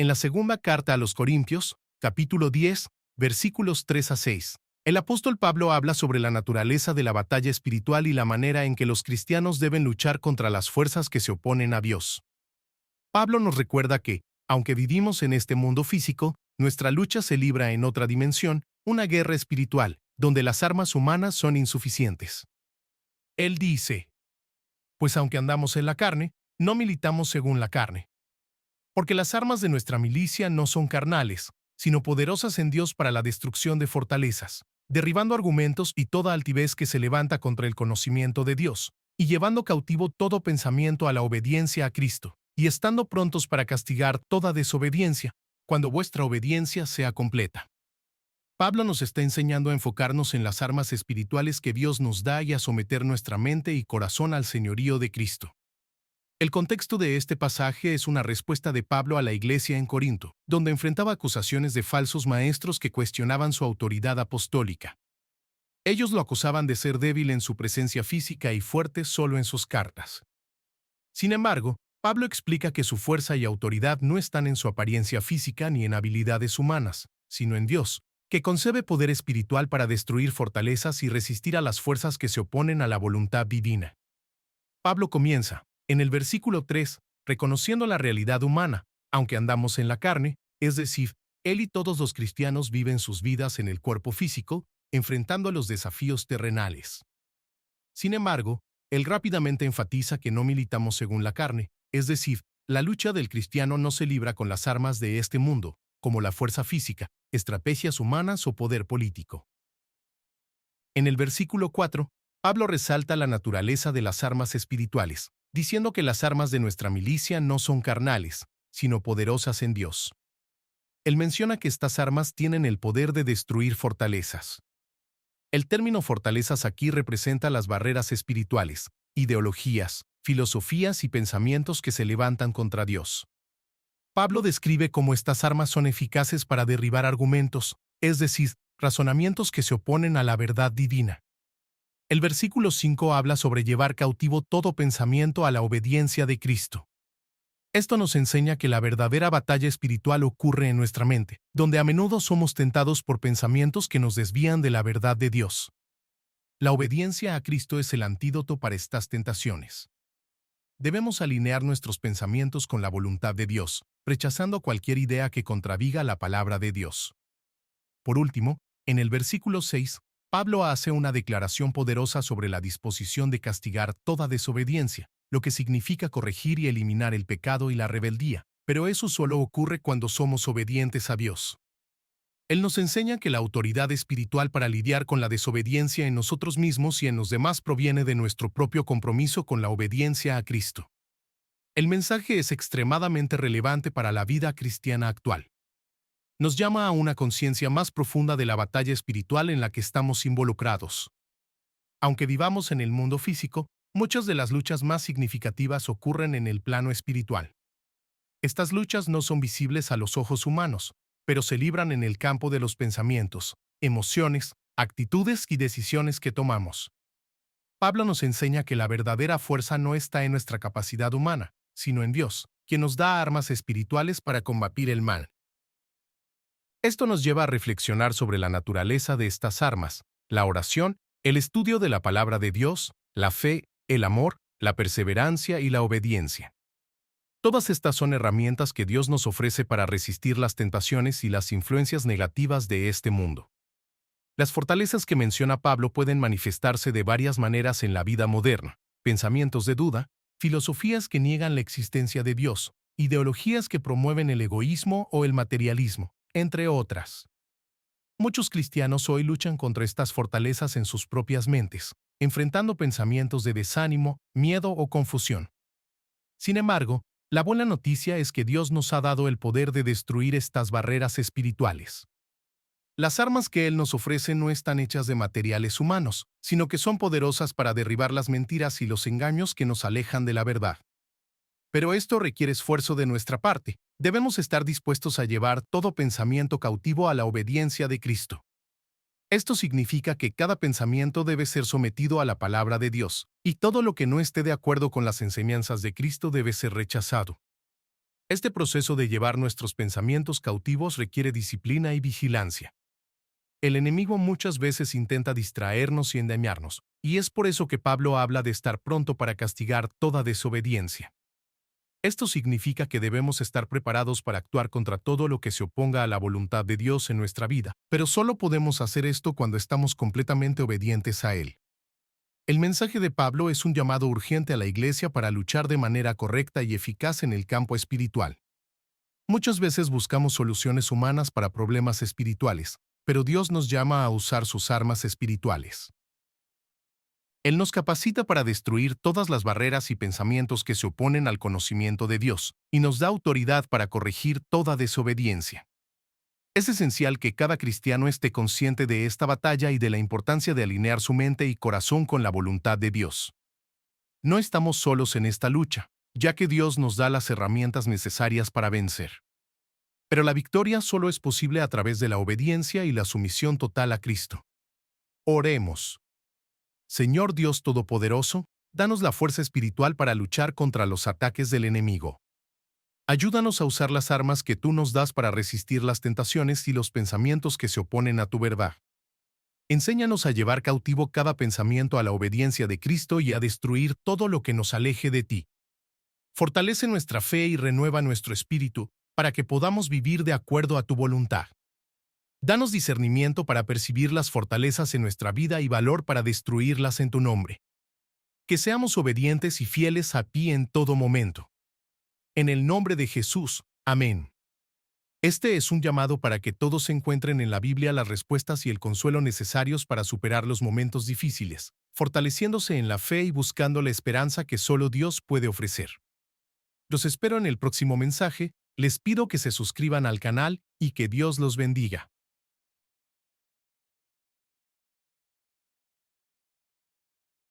En la segunda carta a los Corintios, capítulo 10, versículos 3 a 6, el apóstol Pablo habla sobre la naturaleza de la batalla espiritual y la manera en que los cristianos deben luchar contra las fuerzas que se oponen a Dios. Pablo nos recuerda que, aunque vivimos en este mundo físico, nuestra lucha se libra en otra dimensión, una guerra espiritual, donde las armas humanas son insuficientes. Él dice, pues aunque andamos en la carne, no militamos según la carne. Porque las armas de nuestra milicia no son carnales, sino poderosas en Dios para la destrucción de fortalezas, derribando argumentos y toda altivez que se levanta contra el conocimiento de Dios, y llevando cautivo todo pensamiento a la obediencia a Cristo, y estando prontos para castigar toda desobediencia, cuando vuestra obediencia sea completa. Pablo nos está enseñando a enfocarnos en las armas espirituales que Dios nos da y a someter nuestra mente y corazón al señorío de Cristo. El contexto de este pasaje es una respuesta de Pablo a la iglesia en Corinto, donde enfrentaba acusaciones de falsos maestros que cuestionaban su autoridad apostólica. Ellos lo acusaban de ser débil en su presencia física y fuerte solo en sus cartas. Sin embargo, Pablo explica que su fuerza y autoridad no están en su apariencia física ni en habilidades humanas, sino en Dios, que concede poder espiritual para destruir fortalezas y resistir a las fuerzas que se oponen a la voluntad divina. Pablo comienza, en el versículo 3, reconociendo la realidad humana, aunque andamos en la carne, es decir, él y todos los cristianos viven sus vidas en el cuerpo físico, enfrentando los desafíos terrenales. Sin embargo, él rápidamente enfatiza que no militamos según la carne, es decir, la lucha del cristiano no se libra con las armas de este mundo, como la fuerza física, estrategias humanas o poder político. En el versículo 4, Pablo resalta la naturaleza de las armas espirituales, diciendo que las armas de nuestra milicia no son carnales, sino poderosas en Dios. Él menciona que estas armas tienen el poder de destruir fortalezas. El término fortalezas aquí representa las barreras espirituales, ideologías, filosofías y pensamientos que se levantan contra Dios. Pablo describe cómo estas armas son eficaces para derribar argumentos, es decir, razonamientos que se oponen a la verdad divina. El versículo 5 habla sobre llevar cautivo todo pensamiento a la obediencia de Cristo. Esto nos enseña que la verdadera batalla espiritual ocurre en nuestra mente, donde a menudo somos tentados por pensamientos que nos desvían de la verdad de Dios. La obediencia a Cristo es el antídoto para estas tentaciones. Debemos alinear nuestros pensamientos con la voluntad de Dios, rechazando cualquier idea que contradiga la palabra de Dios. Por último, en el versículo 6, Pablo hace una declaración poderosa sobre la disposición de castigar toda desobediencia, lo que significa corregir y eliminar el pecado y la rebeldía, pero eso solo ocurre cuando somos obedientes a Dios. Él nos enseña que la autoridad espiritual para lidiar con la desobediencia en nosotros mismos y en los demás proviene de nuestro propio compromiso con la obediencia a Cristo. El mensaje es extremadamente relevante para la vida cristiana actual. Nos llama a una conciencia más profunda de la batalla espiritual en la que estamos involucrados. Aunque vivamos en el mundo físico, muchas de las luchas más significativas ocurren en el plano espiritual. Estas luchas no son visibles a los ojos humanos, pero se libran en el campo de los pensamientos, emociones, actitudes y decisiones que tomamos. Pablo nos enseña que la verdadera fuerza no está en nuestra capacidad humana, sino en Dios, quien nos da armas espirituales para combatir el mal. Esto nos lleva a reflexionar sobre la naturaleza de estas armas, la oración, el estudio de la palabra de Dios, la fe, el amor, la perseverancia y la obediencia. Todas estas son herramientas que Dios nos ofrece para resistir las tentaciones y las influencias negativas de este mundo. Las fortalezas que menciona Pablo pueden manifestarse de varias maneras en la vida moderna: pensamientos de duda, filosofías que niegan la existencia de Dios, ideologías que promueven el egoísmo o el materialismo, entre otras. Muchos cristianos hoy luchan contra estas fortalezas en sus propias mentes, enfrentando pensamientos de desánimo, miedo o confusión. Sin embargo, la buena noticia es que Dios nos ha dado el poder de destruir estas barreras espirituales. Las armas que Él nos ofrece no están hechas de materiales humanos, sino que son poderosas para derribar las mentiras y los engaños que nos alejan de la verdad. Pero esto requiere esfuerzo de nuestra parte. Debemos estar dispuestos a llevar todo pensamiento cautivo a la obediencia de Cristo. Esto significa que cada pensamiento debe ser sometido a la palabra de Dios, y todo lo que no esté de acuerdo con las enseñanzas de Cristo debe ser rechazado. Este proceso de llevar nuestros pensamientos cautivos requiere disciplina y vigilancia. El enemigo muchas veces intenta distraernos y engañarnos, y es por eso que Pablo habla de estar pronto para castigar toda desobediencia. Esto significa que debemos estar preparados para actuar contra todo lo que se oponga a la voluntad de Dios en nuestra vida, pero solo podemos hacer esto cuando estamos completamente obedientes a Él. El mensaje de Pablo es un llamado urgente a la Iglesia para luchar de manera correcta y eficaz en el campo espiritual. Muchas veces buscamos soluciones humanas para problemas espirituales, pero Dios nos llama a usar sus armas espirituales. Él nos capacita para destruir todas las barreras y pensamientos que se oponen al conocimiento de Dios, y nos da autoridad para corregir toda desobediencia. Es esencial que cada cristiano esté consciente de esta batalla y de la importancia de alinear su mente y corazón con la voluntad de Dios. No estamos solos en esta lucha, ya que Dios nos da las herramientas necesarias para vencer. Pero la victoria solo es posible a través de la obediencia y la sumisión total a Cristo. Oremos. Señor Dios Todopoderoso, danos la fuerza espiritual para luchar contra los ataques del enemigo. Ayúdanos a usar las armas que tú nos das para resistir las tentaciones y los pensamientos que se oponen a tu verdad. Enséñanos a llevar cautivo cada pensamiento a la obediencia de Cristo y a destruir todo lo que nos aleje de ti. Fortalece nuestra fe y renueva nuestro espíritu para que podamos vivir de acuerdo a tu voluntad. Danos discernimiento para percibir las fortalezas en nuestra vida y valor para destruirlas en tu nombre. Que seamos obedientes y fieles a ti en todo momento. En el nombre de Jesús. Amén. Este es un llamado para que todos encuentren en la Biblia las respuestas y el consuelo necesarios para superar los momentos difíciles, fortaleciéndose en la fe y buscando la esperanza que solo Dios puede ofrecer. Los espero en el próximo mensaje, les pido que se suscriban al canal y que Dios los bendiga.